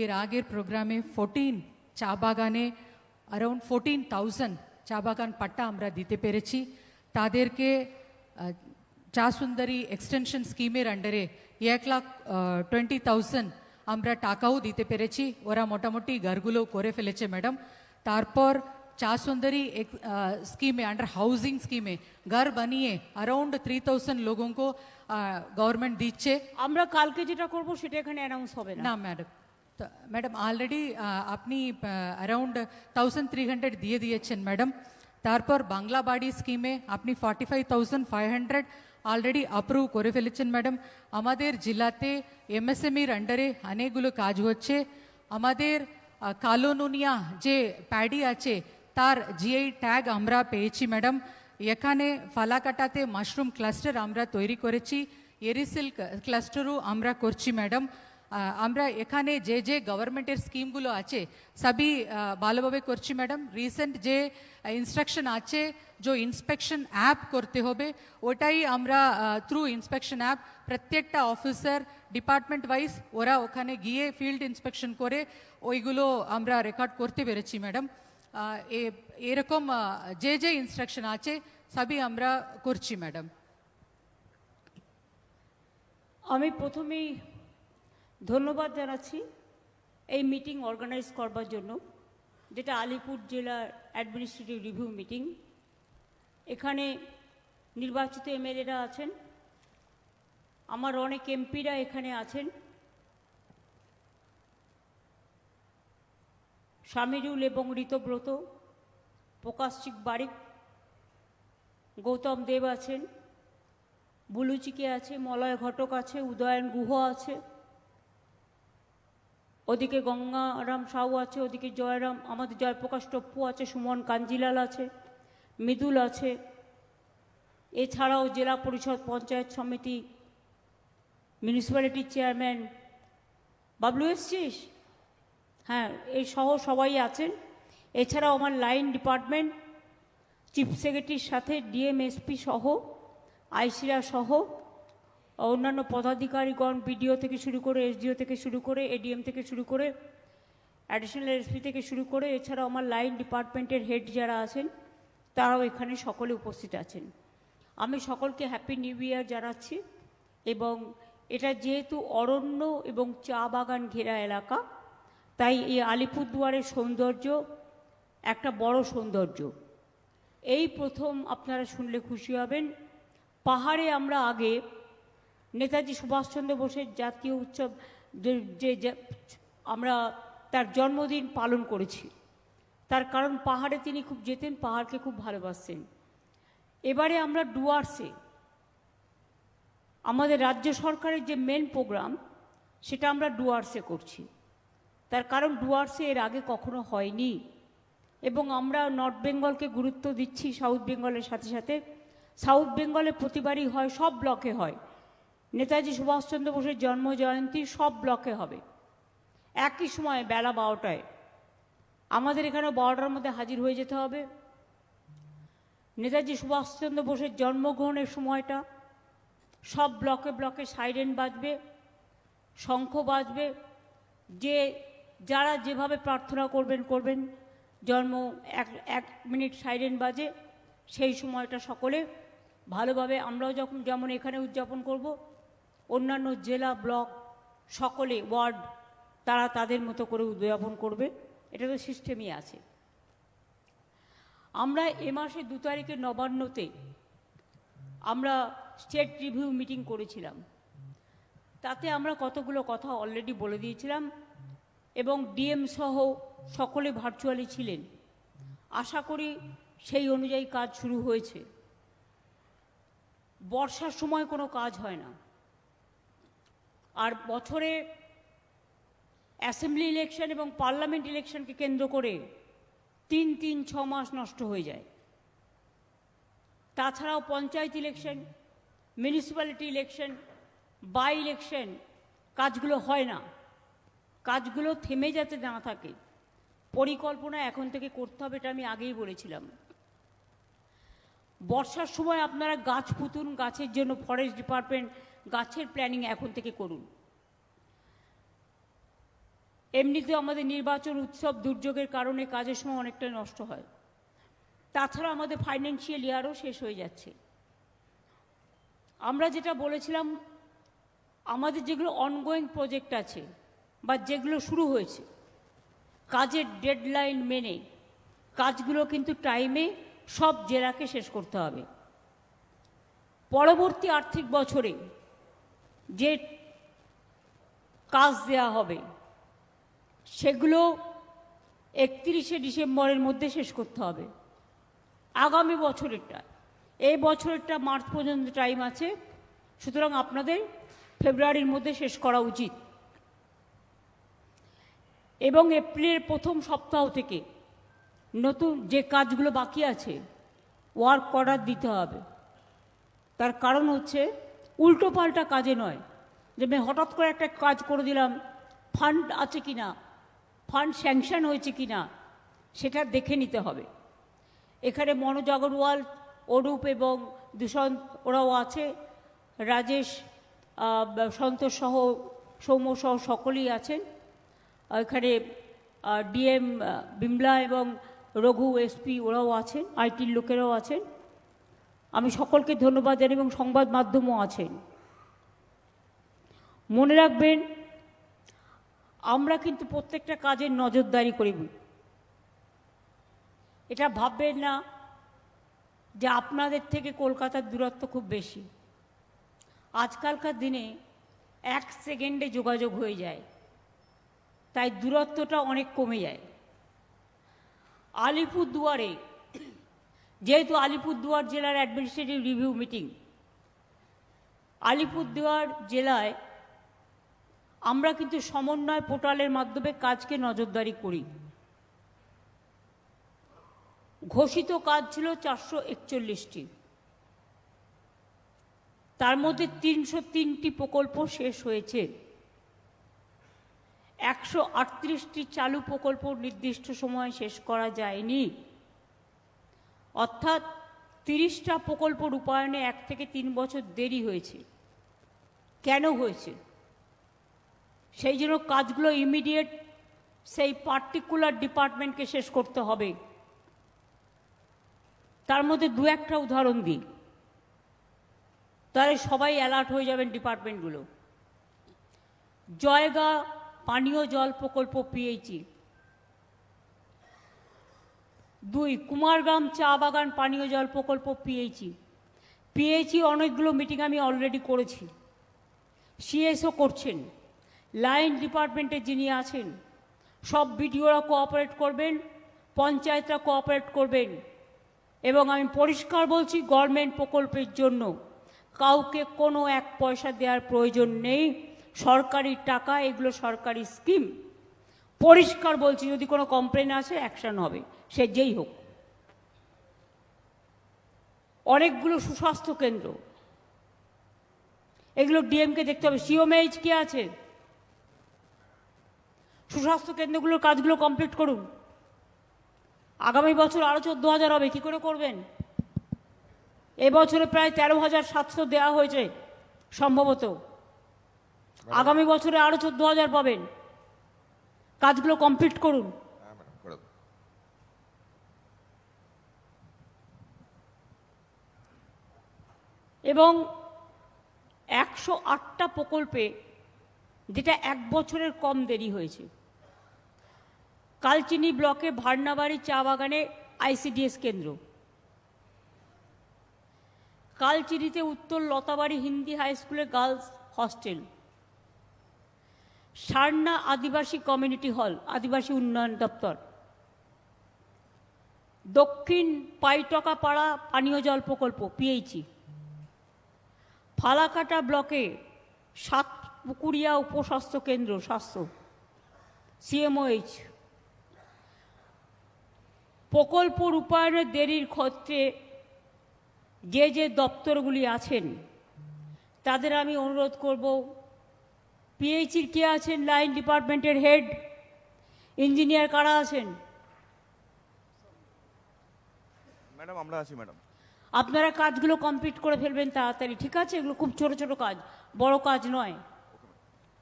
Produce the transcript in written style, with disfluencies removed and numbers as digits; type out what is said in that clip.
এর আগের প্রোগ্রামে 14 চা বাগানে অ্যারাউন্ড 14,000 চা বাগান পাট্টা আমরা দিতে পেরেছি। তাদেরকে চা সুন্দরী এক্সটেনশন স্কিমের আন্ডারে 1,20,000 আমরা টাকাও দিতে পেরেছি। ওরা মোটামুটি ঘরগুলো করে ফেলেছে ম্যাডাম। তারপর চা সুন্দরী স্কিমে अंडर हाउसिंग স্কিমে घर বানিয়ে अराउंड 3,000 लोगों को गवर्नमेंट দিচ্ছে। আমরা কালকে যেটা করব সেটা এখানে অ্যানাউন্স হবে না। না ম্যাডাম, তো ম্যাডাম অলরেডি আপনি अराउंड 1,300 দিয়ে দিয়েছেন ম্যাডাম। তারপর বাংলা বাড়ি স্কিমে আপনি 45,500 অলরেডি অ্যাপ্রুভ করে ফেলেছেন ম্যাডাম। আমাদের জেলাতে এমএসএমইর আন্ডারে অনেকগুলো কাজ হচ্ছে। আমাদের কালো নুনিয়া যে প্যাডি আছে তার জিআই ট্যাগ আমরা পেয়েছি ম্যাডাম। এখানে ফালাকাটাতে মাশরুম ক্লাস্টার আমরা তৈরি করেছি, এরিসিল ক্লাস্টারও আমরা করছি ম্যাডাম। আমরা এখানে যে যে গভর্নমেন্টের স্কিমগুলো আছে সবই ভালোভাবে করছি ম্যাডাম। রিসেন্ট যে ইনস্ট্রাকশন আছে যে ইন্সপেকশন অ্যাপ করতে হবে, ওটাই আমরা থ্রু ইন্সপেকশন অ্যাপ প্রত্যেকটা অফিসার ডিপার্টমেন্ট ওয়াইজ ওরা ওখানে গিয়ে ফিল্ড ইন্সপেকশন করে ওইগুলো আমরা রেকর্ড করতে পেরেছি ম্যাডাম। এরকম যে যে ইনস্ট্রাকশন আছে সবই আমরা করছি ম্যাডাম। আমি প্রথমেই ধন্যবাদ জানাচ্ছি এই মিটিং অর্গানাইজ করবার জন্য, যেটা আলিপুর জেলার অ্যাডমিনিস্ট্রেটিভ রিভিউ মিটিং। এখানে নির্বাচিত এমএলএরা আছেন, আমার অনেক এমপিরা এখানে আছেন, শামিরুল এবং ঋতব্রত, প্রকাশচিক বারিক, গৌতম দেব আছেন, বুলুচিকে আছে, মলয় ঘটক আছে, উদয়ন গুহ আছে, ওদিকে গঙ্গারাম সাউ আছে, ওদিকে জয়রাম আমাদের জয়প্রকাশ টপ্পু আছে, সুমন কাঞ্জিলাল আছে, মৃদুল আছে, এছাড়াও জেলা পরিষদ পঞ্চায়েত সমিতি মিউনিসিপ্যালিটির চেয়ারম্যান বাবলু এসছিস, হ্যাঁ এই সহ সবাই আছেন। এছাড়াও আমার লাইন ডিপার্টমেন্ট চিফ সেক্রেটারির সাথে ডিএমএসপি সহ আইসিরা সহ অন্যান্য পদাধিকারীগণ, বিডিও থেকে শুরু করে এসডিও থেকে শুরু করে এডিএম থেকে শুরু করে অ্যাডিশনাল এসপি থেকে শুরু করে এছাড়াও আমার লাইন ডিপার্টমেন্টের হেড যারা আছেন তারাও এখানে সকলে উপস্থিত আছেন। আমি সকলকে হ্যাপি নিউ ইয়ার জানাচ্ছি। এবং এটা যেহেতু অরণ্য এবং চা বাগান ঘেরা এলাকা, তাই এই আলিপুরদুয়ারের সৌন্দর্য একটা বড় সৌন্দর্য। এই প্রথম আপনারা শুনলে খুশি হবেন, পাহাড়ে আমরা আগে নেতাজি সুভাষচন্দ্র বোসের জাতীয় উৎসব যে আমরা তার জন্মদিন পালন করেছি, তার কারণ পাহাড়ে তিনি খুব যেতেন, পাহাড়কে খুব ভালোবাসতেন। এবারে আমরা ডুয়ার্সে আমাদের রাজ্য সরকারের যে মেন প্রোগ্রাম সেটা আমরা ডুয়ার্সে করছি। তার কারণ ডুয়ার্সে এর আগে কখনো হয়নি এবং আমরা নর্থ বেঙ্গলকে গুরুত্ব দিচ্ছি সাউথ বেঙ্গলের সাথে সাথে। সাউথ বেঙ্গলে প্রতিবারই হয়, সব ব্লকে হয়, নেতাজি সুভাষচন্দ্র বোসের জন্মজয়ন্তী সব ব্লকে হবে একই সময়ে বেলা 12টায়। আমাদের এখানে 12টার মধ্যে হাজির হয়ে যেতে হবে। নেতাজি সুভাষচন্দ্র বোসের জন্মগ্রহণের সময়টা সব ব্লকে ব্লকে সাইরেন বাজবে, শঙ্খ বাজবে, যে যারা যেভাবে প্রার্থনা করবেন জন্ম এক মিনিট সাইরেন বাজে, সেই সময়টা সকলে ভালোভাবে আমরাও যেমন এখানে উদযাপন করব, অন্যান্য জেলা ব্লক সকলে ওয়ার্ড তারা তাদের মতো করে উদযাপন করবে। এটা তো সিস্টেমই আছে। আমরা এ মাসে 2 তারিখে নবান্নতে আমরা স্টেট রিভিউ মিটিং করেছিলাম। তাতে আমরা কতগুলো কথা অলরেডি বলে দিয়েছিলাম এবং ডিএম সহ সকলে ভার্চুয়ালি ছিলেন। আশা করি সেই অনুযায়ী কাজ শুরু হয়েছে। বর্ষার সময় কোনো কাজ হয় না, আর বছরে অ্যাসেম্বলি ইলেকশন এবং পার্লামেন্ট ইলেকশনকে কেন্দ্র করে 3-6 মাস নষ্ট হয়ে যায়। তাছাড়াও panchayat election, municipality election, by election কাজগুলো হয় না। কাজগুলো থেমে যাতে না থাকে পরিকল্পনা এখন থেকে করতে হবে, এটা আমি আগেই বলেছিলাম। বর্ষার সময় আপনারা গাছ পুতুন, গাছের জন্য ফরেস্ট ডিপার্টমেন্ট গাছের প্ল্যানিং এখন থেকে করুন। এমনিতেও আমাদের নির্বাচন উৎসব দুর্যোগের কারণে কাজের সময় অনেকটা নষ্ট হয়, তাছাড়া আমাদের ফাইন্যান্সিয়াল ইয়ারও শেষ হয়ে যাচ্ছে। আমরা যেটা বলেছিলাম, আমাদের যেগুলো অনগোয়িং প্রজেক্ট আছে বা যেগুলো শুরু হয়েছে, কাজের ডেডলাইন মেনে কাজগুলো কিন্তু টাইমে সব জেলাকে শেষ করতে হবে। পরবর্তী আর্থিক বছরে যে কাজ দেয়া হবে সেগুলো 31শে ডিসেম্বরের মধ্যে শেষ করতে হবে। আগামী বছরেরটা, এই বছরেরটা মার্চ পর্যন্ত টাইম আছে, সুতরাং আপনাদের ফেব্রুয়ারির মধ্যে শেষ করা উচিত। এবং এপ্রিলের প্রথম সপ্তাহ থেকে নতুন যে কাজগুলো বাকি আছে ওয়ার্ক অর্ডার দিতে হবে। তার কারণ হচ্ছে উল্টোপাল্টা কাজে নয়, যে আমি হঠাৎ করে একটা কাজ করে দিলাম, ফান্ড আছে কি না, ফান্ড স্যাংশন হয়েছে কি না সেটা দেখে নিতে হবে। এখানে মনোজ আগরওয়াল, অরূপ এবং দুষ্যন্ত ওরাও আছে, রাজেশ, সন্তোষ সহ, সৌম্য সহ সকলেই আছেন। এখানে ডিএম বিমলা এবং রঘু এসপি ওরাও আছেন, আইটির লোকেরাও আছেন। আমি সকলকে ধন্যবাদ জানাই এবং সংবাদ মাধ্যমও আছেন। মনে রাখবেন, আমরা কিন্তু প্রত্যেকটা কাজের নজরদারি করি। এটা ভাববেন না যে আপনাদের থেকে কলকাতার দূরত্ব খুব বেশি। আজকালকার দিনে 1 সেকেন্ডে যোগাযোগ হয়ে যায়, তাই দূরত্বটা অনেক কমে যায়। আলিপুরদুয়ারে, যেহেতু আলিপুরদুয়ার জেলার অ্যাডমিনিস্ট্রেটিভ রিভিউ মিটিং, আলিপুরদুয়ার জেলায় আমরা কিন্তু সমন্বয় পোর্টালের মাধ্যমে কাজকে নজরদারি করি। ঘোষিত কাজ ছিল 441টি, তার মধ্যে 303টি প্রকল্প শেষ হয়েছে। 138টি চালু প্রকল্প নির্দিষ্ট সময়ে শেষ করা যায়নি, অর্থাৎ 30টা প্রকল্প রূপায়ণে 1 থেকে 3 বছর দেরি হয়েছে। কেন হয়েছে? সেই জন্য কাজগুলো ইমিডিয়েট সেই পার্টিকুলার ডিপার্টমেন্টকে শেষ করতে হবে। তার মধ্যে 2-1টা উদাহরণ দিই, তাহলে সবাই অ্যালার্ট হয়ে যাবেন ডিপার্টমেন্টগুলো। জয়গা পানীয় জল প্রকল্প পিএইচই, 2 কুমারগ্রাম চা বাগান পানীয় জল প্রকল্প পিএইচই অনেকগুলো মিটিং আমি অলরেডি করেছি, সিএসও করছেন, লাইন ডিপার্টমেন্টে যিনি আছেন সব বিডিওরা কোঅপারেট করবেন, পঞ্চায়েতরা কোঅপারেট করবেন। এবং আমি পরিষ্কার বলছি, গভর্নমেন্ট প্রকল্পের জন্য কাউকে কোনো 1 পয়সা দেওয়ার প্রয়োজন নেই। সরকারি টাকা, এগুলো সরকারি স্কিম। পরিষ্কার বলছি, যদি কোনো কমপ্লেন আসে অ্যাকশন হবে, সে যেই হোক। অনেকগুলো সুস্বাস্থ্য কেন্দ্র, এগুলো ডিএমকে দেখতে হবে। সিওমএইচ কে আছে? সুস্বাস্থ্য কেন্দ্রগুলোর কাজগুলো কমপ্লিট করুন। আগামী বছর আরও 14,000 হবে, কী করে করবেন? এবছরে প্রায় 13,700 দেওয়া হয়েছে সম্ভবত, আগামী বছরে আরও 14,000 পাবেন। কাজগুলো কমপ্লিট করুন। এবং 108টা প্রকল্পে, যেটা 1 বছরের কম দেরি হয়েছে। কালচিনি ব্লকে ভার্নাবাড়ি চা বাগানে আইসিডিএস কেন্দ্র, কালচিনিতে উত্তর লতাবাড়ি হিন্দি হাই স্কুলে গার্লস হস্টেল, সারনা আদিবাসী কমিউনিটি হল, আদিবাসী উন্নয়ন দপ্তর, দক্ষিণ পাইটকা পাড়া পানীয় জল প্রকল্প পিএইচই, ফালাকাটা ব্লকে 7 পুকুরিয়া উপস্বাস্থ্য কেন্দ্র স্বাস্থ্য সিএমওএইচ। প্রকল্প রূপায়ণের দেরির ক্ষেত্রে যে যে দপ্তরগুলি আছেন তাদের আমি অনুরোধ করব, পিএইচির কে আছেন? লাইন ডিপার্টমেন্টের হেড, ইঞ্জিনিয়ার কারা আছেন? ম্যাডাম আমরা আছি ম্যাডাম। আপনারা কাজগুলো কমপ্লিট করে ফেলবেন তাড়াতাড়ি, ঠিক আছে? এগুলো খুব ছোট ছোট কাজ, বড় কাজ নয়।